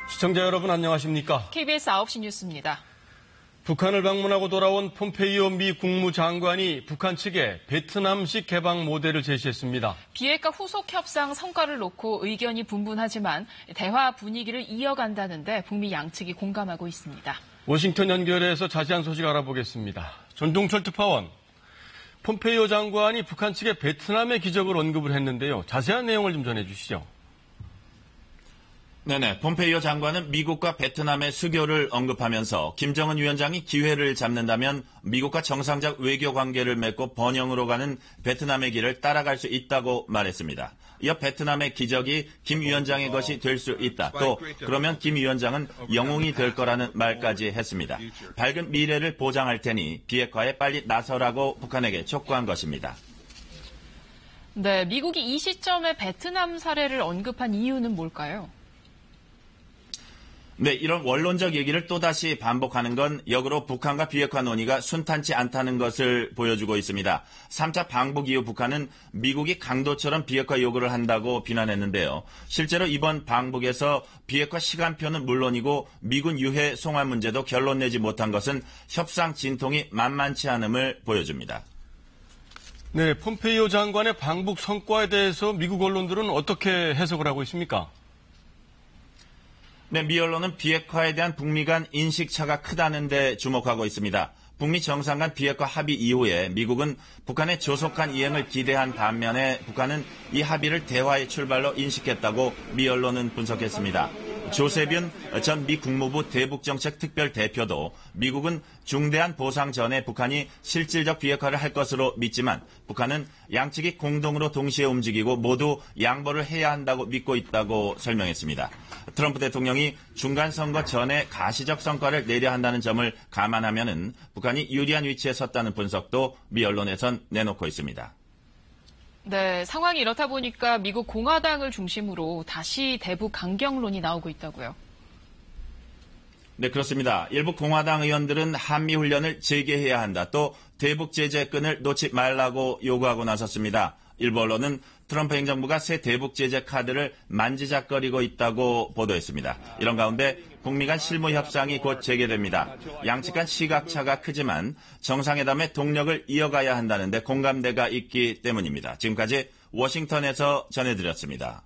시청자 여러분 안녕하십니까? KBS 9시 뉴스입니다. 북한을 방문하고 돌아온 폼페이오 미 국무장관이 북한 측에 베트남식 개방 모델을 제시했습니다. 비핵화 후속 협상 성과를 놓고 의견이 분분하지만 대화 분위기를 이어간다는데 북미 양측이 공감하고 있습니다. 워싱턴 연결해서 자세한 소식 알아보겠습니다. 전종철 특파원, 폼페이오 장관이 북한 측에 베트남의 기적을 언급을 했는데요. 자세한 내용을 좀 전해주시죠. 네네. 폼페이오 장관은 미국과 베트남의 수교를 언급하면서 김정은 위원장이 기회를 잡는다면 미국과 정상적 외교 관계를 맺고 번영으로 가는 베트남의 길을 따라갈 수 있다고 말했습니다. 이어 베트남의 기적이 김 위원장의 것이 될 수 있다. 또 그러면 김 위원장은 영웅이 될 거라는 말까지 했습니다. 밝은 미래를 보장할 테니 비핵화에 빨리 나서라고 북한에게 촉구한 것입니다. 네, 미국이 이 시점에 베트남 사례를 언급한 이유는 뭘까요? 네, 이런 원론적 얘기를 또다시 반복하는 건 역으로 북한과 비핵화 논의가 순탄치 않다는 것을 보여주고 있습니다. 3차 방북 이후 북한은 미국이 강도처럼 비핵화 요구를 한다고 비난했는데요. 실제로 이번 방북에서 비핵화 시간표는 물론이고 미군 유해 송환 문제도 결론 내지 못한 것은 협상 진통이 만만치 않음을 보여줍니다. 네, 폼페이오 장관의 방북 성과에 대해서 미국 언론들은 어떻게 해석을 하고 있습니까? 네, 미 언론은 비핵화에 대한 북미 간 인식차가 크다는 데 주목하고 있습니다. 북미 정상 간 비핵화 합의 이후에 미국은 북한의 조속한 이행을 기대한 반면에 북한은 이 합의를 대화의 출발로 인식했다고 미 언론은 분석했습니다. 조세빈 전 미 국무부 대북정책 특별 대표도 미국은 중대한 보상 전에 북한이 실질적 비핵화를 할 것으로 믿지만 북한은 양측이 공동으로 동시에 움직이고 모두 양보를 해야 한다고 믿고 있다고 설명했습니다. 트럼프 대통령이 중간선거 전에 가시적 성과를 내려 한다는 점을 감안하면은 북한이 유리한 위치에 섰다는 분석도 미 언론에선 내놓고 있습니다. 네, 상황이 이렇다 보니까 미국 공화당을 중심으로 다시 대북 강경론이 나오고 있다고요. 네, 그렇습니다. 일부 공화당 의원들은 한미훈련을 재개해야 한다. 또 대북 제재 끈을 놓지 말라고 요구하고 나섰습니다. 일부 언론은 트럼프 행정부가 새 대북 제재 카드를 만지작거리고 있다고 보도했습니다. 이런 가운데 북미 간 실무 협상이 곧 재개됩니다. 양측 간 시각차가 크지만 정상회담의 동력을 이어가야 한다는데 공감대가 있기 때문입니다. 지금까지 워싱턴에서 전해드렸습니다.